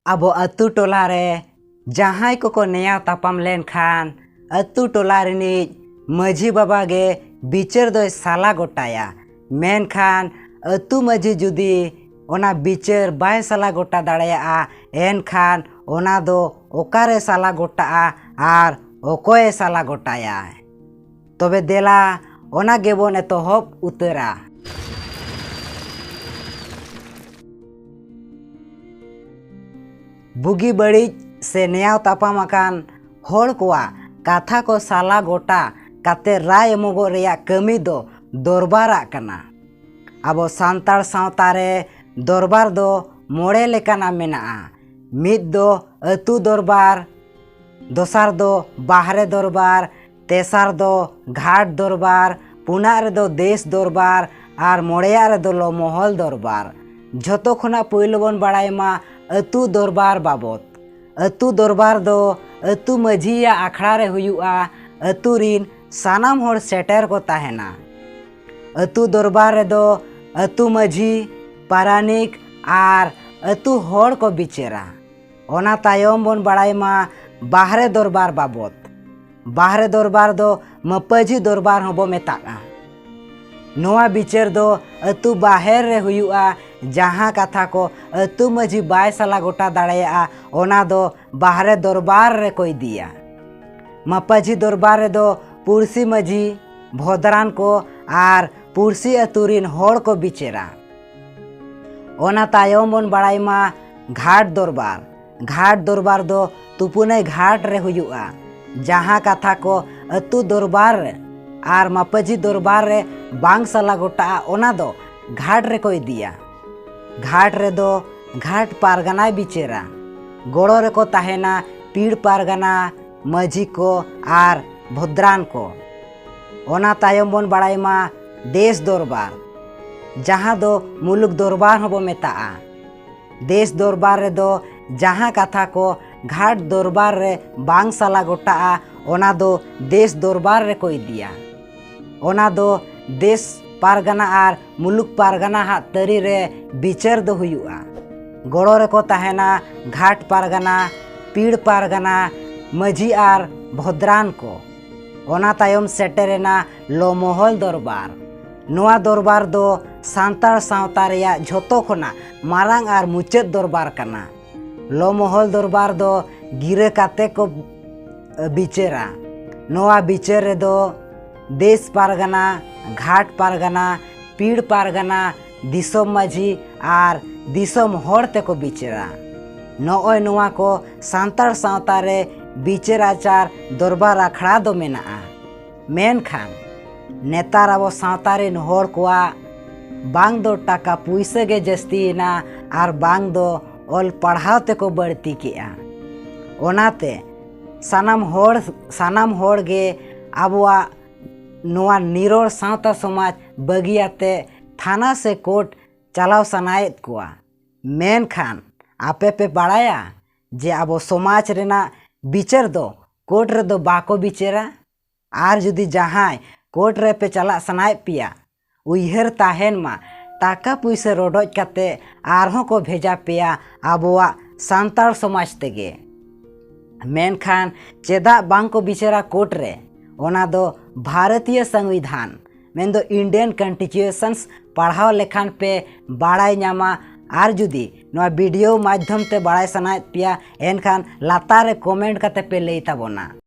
ᱟᱵᱚ ᱟᱛᱳ ᱴᱚᱞᱟ ᱨᱮ ᱡᱟᱦᱟᱸᱭ ᱠᱚᱠᱚ ᱱᱮᱭᱟᱣ ᱛᱟᱯᱟᱢ ᱞᱮᱱᱠᱷᱟन ᱟᱛᱳ ᱴᱚᱞᱟ ᱨᱤᱱᱤᱡ ᱢᱟᱺᱡᱷᱤ ᱵᱟᱵᱟ ᱜᱮ ᱵᱤᱪᱟᱹᱨ ᱫᱚᱭ ᱥᱟᱞᱟ ᱜᱚᱴᱟᱭᱟ। ᱢᱮᱱᱠᱷᱟन ᱟᱛᱳ ᱢᱟᱺᱡᱷᱤ ᱡᱩᱫᱤ ᱚᱱᱟ ᱵᱤᱪᱟᱹᱨ ᱵᱟᱭ ᱥᱟᱞᱟ ᱜᱚᱴᱟ ᱫᱟᱲᱮᱭᱟᱜᱼᱟ ᱮᱱᱠᱷᱟन ᱚᱱᱟ ᱫᱚ ᱚᱠᱟᱨᱮ ᱥᱟᱞᱟ ᱜᱚᱴᱟᱜᱼᱟ ᱟᱨ ᱚᱠᱚᱭᱮ ᱥᱟᱞᱟ ᱜᱚᱴᱟᱭᱟ। ᱛᱚᱵᱮ ᱫᱮᱞᱟ ᱚᱱᱟ ᱜᱮᱵᱚᱱ ᱮᱛᱚᱦᱚᱵ ᱩᱛᱟᱹᱨᱟ। बुगी बड़िज से नेयाव तापाम अकान होड़ कोआ काथा को साला गोटा काते राय एमोगो रेया कमी दो दरबारा कना। आबो सांतार सावतारे दरबार दो मोड़े लेकाना मेनाआ। मिद दो अतु दरबार, दोसार दो बाहरे दरबार, तेसार दो घाट दरबार, पुना रे दो देश दरबार आर मोड़ेया रे दो लो महल दरबार। झोतो खुना पहले बन बाड़ायमा अतु दरबार बाबत। अतु दरबार दो अतु मझिया आखड़ा रे हुयुआ। अतु रिन सानाम होड़ सेटर को ताहेना। अतु दरबार रे दो अतु मझी पारानिक आर अतु होड़ को बिचेरा। ओना तायम बन बाड़ायमा बाहरे दरबार बाबत। बाहरे दरबार दो मपजी दरबार होबो मेतागा। नोआ बिचार दो अतु बाहर रे हुयुआ जहाँ कथा को अतु मझी बाय साला गोटा दाड़ेया ओना दो बाहरे दरबार रे कोई दिया। मपजी दरबार रे दो पुरसी मझी भोदरान को आर पुरसी अतुरिन होड़ को बिचेरा। ओना तायम बन बाड़ायमा घाट दरबार। घाट दरबार दो तुपुने घाट रे हुयुआ जहाँ कथा को अतु दरबार रे आर मपजी दरबार रे बांग साला गोटा ओना दो घाट रे कोई दिया। घाट रे दो घाट पारगना बिचेरा। गोड़ो रे को ताहेना पीड़ पारगना मझी को आर भद्रान को। ओना तायम बन बाड़ायमा देश दरबार जहाँ दो मुलुक दरबार होबो मेताआ। देश दरबार रे दो जहाँ कथा को घाट दरबार रे बांग साला गोटा ओना दो देश दरबार रे कोई दिया। ओना दो देश पारगना आर मुलुक पारगना हा तरी रे बिचार दो हुयुआ। गोड़ो रे को ताहेना घाट पारगना पीड़ पारगना मझी आर भद्रान को। ओना तायम सेटेरेना लो महल दरबार। नोआ दरबार दो सांतार सावता रेया झोतो खोना मारांग आर मुचाद दरबार कना। लो महल दरबार दो गिरे काते को बिचेरा। नोआ बिचेर रे दो देश पारगना घाट पारगना पीड़ पारगना दिसोम मझी आर दिसोम होड़ ते को बिचेरा। नोय नोआ को सांतार सावता रे बिचेर आचार दरबार आखड़ा दो मेनाआ। मेनखान नेतार आबो सावता रेन होड़ कोआ बांग दो टाका पुइसा गे जस्तीना आर बांग दो ओल पढ़ाव ते को बढ़ती केआ। ओनाते सानाम होड़ गे आबोआ नोआ निरोड़ सावता समाज बगियाते थाना से कोर्ट चलाव सनायत कोआ। मेनखान आपे पे बाड़ाया जे आबो समाज रेना बिचार दो कोर्ट रे दो बाको बिचेरा। आर जुदी जहां कोर्ट रे पे चला सनायत पिया उइहर ताहेन मा टाका पुइसा रोडोज काते आरहों को भेजा पेया आबोआ सांतार समाज तेगे। मेनखान चेदा बांग को बिचेरा कोर्ट रे ओना दो भारतीय संविधान मेन दो इंडियन कॉन्स्टिट्यूशंस पढ़ाव लेखान पे बाड़ाय नामा। आर जुदी नोआ वीडियो माध्यम ते बाड़ाय सनायत पिया एनखान लातार रे कमेंट काते पे लई ताबोना।